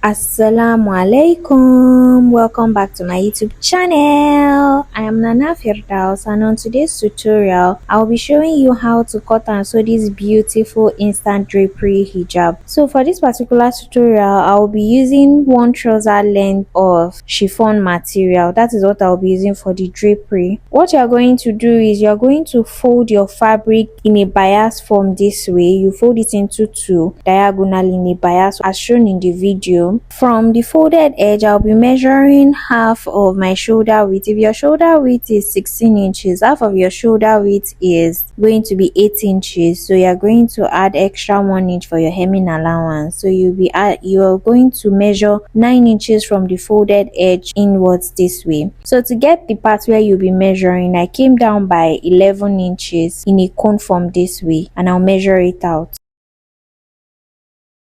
Assalamu alaikum. Welcome back to my YouTube channel. I am Nana Firdaus, and on today's tutorial I'll be showing you how to cut and sew this beautiful instant drapery hijab. So for this particular tutorial I'll be using one trouser length of chiffon material. That is what I'll be using for the drapery. What you're going to do is you're going to fold your fabric in a bias form this way. You fold it into two diagonally in a bias as shown in the video. From the folded edge, I'll be measuring half of my shoulder width. If your shoulder width is 16 inches, half of your shoulder width is going to be 8 inches. So you're going to add extra 1 inch for your hemming allowance. So you're going to measure 9 inches from the folded edge inwards this way. So to get the part where you'll be measuring, I came down by 11 inches in a cone form this way, and I'll measure it out.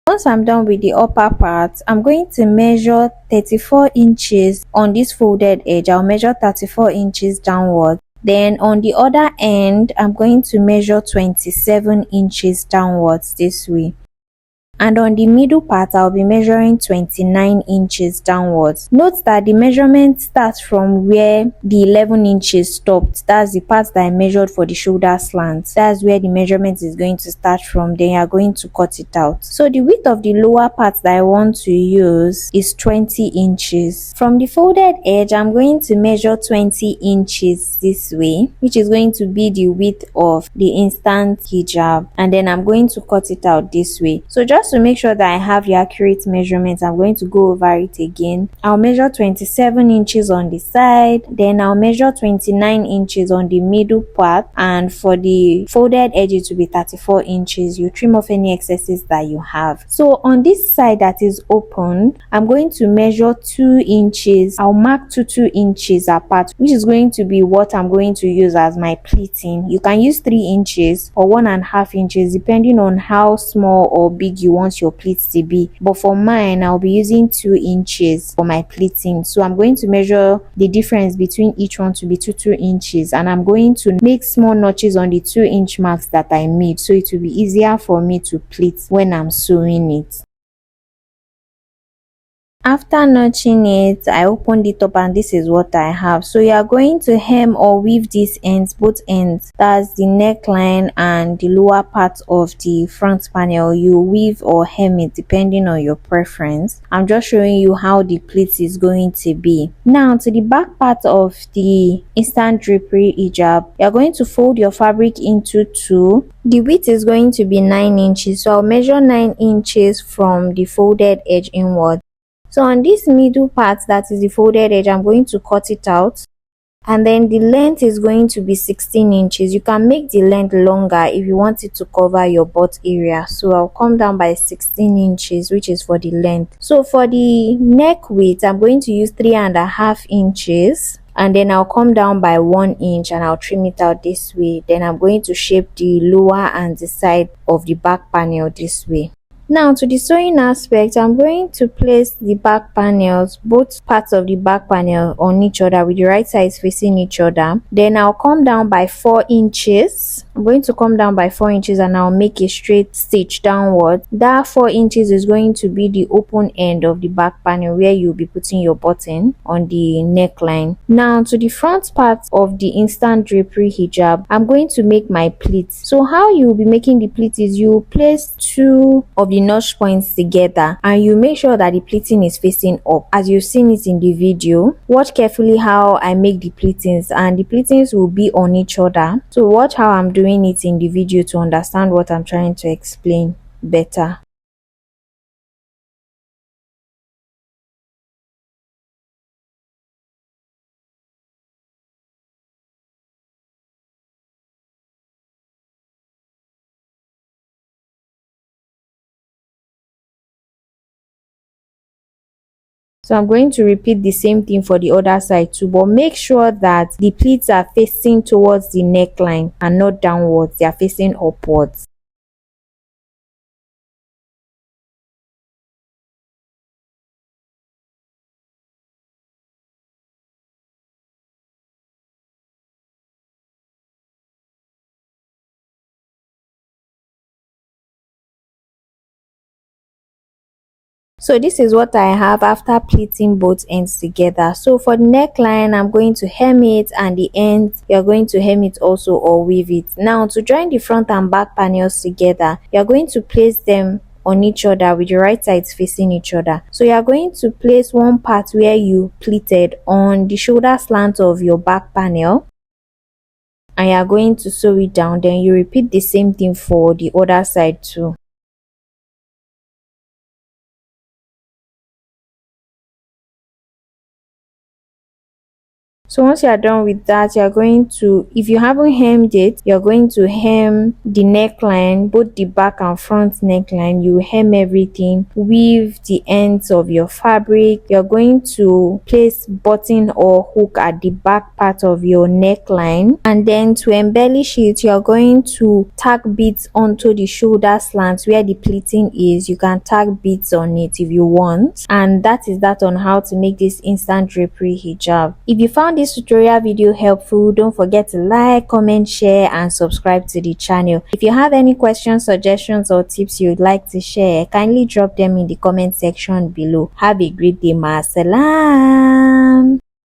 Once I'm done with the upper part, I'm going to measure 34 inches on this folded edge. I'll measure 34 inches downward. Then on the other end, I'm going to measure 27 inches downwards this way. And on the middle part, I'll be measuring 29 inches downwards. Note that the measurement starts from where the 11 inches stopped. That's the part that I measured for the shoulder slant. That's where the measurement is going to start from. Then you're going to cut it out. So the width of the lower part that I want to use is 20 inches. From the folded edge, I'm going to measure 20 inches this way, which is going to be the width of the instant hijab. And then I'm going to cut it out this way. So just to make sure that I have the accurate measurements, I'm going to go over it again. I'll measure 27 inches on the side, then I'll measure 29 inches on the middle part, and for the folded edge it will be 34 inches. You trim off any excesses that you have. So on this side that is open, I'm going to measure 2 inches. I'll mark 2 inches apart, which is going to be what I'm going to use as my pleating. You can use 3 inches or 1.5 inches depending on how small or big you want your pleats to be, but for mine I'll be using 2 inches for my pleating. So I'm going to measure the difference between each one to be 2 inches, and I'm going to make small notches on the 2-inch marks that I made, so it will be easier for me to pleat when I'm sewing it. After notching it, I opened it up and this is what I have. So you are going to hem or weave these ends, both ends. That's the neckline and the lower part of the front panel. You weave or hem it depending on your preference. I'm just showing you how the pleat is going to be. Now to the back part of the instant drapery hijab, you're going to fold your fabric into two. The width is going to be 9 inches. So I'll measure 9 inches from the folded edge inward. So on this middle part, that is the folded edge, I'm going to cut it out, and then the length is going to be 16 inches. You can make the length longer if you want it to cover your butt area. So I'll come down by 16 inches, which is for the length. So for the neck width, I'm going to use 3.5 inches, and then I'll come down by 1 inch and I'll trim it out this way. Then I'm going to shape the lower and the side of the back panel this way. Now to the sewing aspect, I'm going to place the back panels, both parts of the back panel, on each other with the right sides facing each other. Then I'll come down by 4 inches. I'm going to come down by 4 inches and I'll make a straight stitch downward. That 4 inches is going to be the open end of the back panel where you'll be putting your button on the neckline. Now to the front part of the instant drapery hijab, I'm going to make my pleats. So how you'll be making the pleats is you place two of the notch points together and you make sure that the pleating is facing up as you've seen it in the video. Watch carefully how I make the pleatings, and the pleatings will be on each other. So watch how I'm doing it in the video to understand what I'm trying to explain better. So I'm going to repeat the same thing for the other side too, but make sure that the pleats are facing towards the neckline and not downwards. They are facing upwards. So this is what I have after pleating both ends together. So for the neckline, I'm going to hem it, and the ends you're going to hem it also or weave it. Now to join the front and back panels together, you're going to place them on each other with the right sides facing each other. So you are going to place one part where you pleated on the shoulder slant of your back panel, and you are going to sew it down. Then you repeat the same thing for the other side too. So once you are done with that, you're going to, if you haven't hemmed it, you're going to hem the neckline, both the back and front neckline. You hem everything, weave the ends of your fabric. You're going to place button or hook at the back part of your neckline, and then to embellish it, you're going to tack beads onto the shoulder slant where the pleating is. You can tack beads on it if you want. And that is that on how to make this instant drapery hijab. If you found this tutorial video helpful, don't forget to like, comment, share and subscribe to the channel. If you have any questions, suggestions or tips you'd like to share, kindly drop them in the comment section below. Have a great day. Ma salam.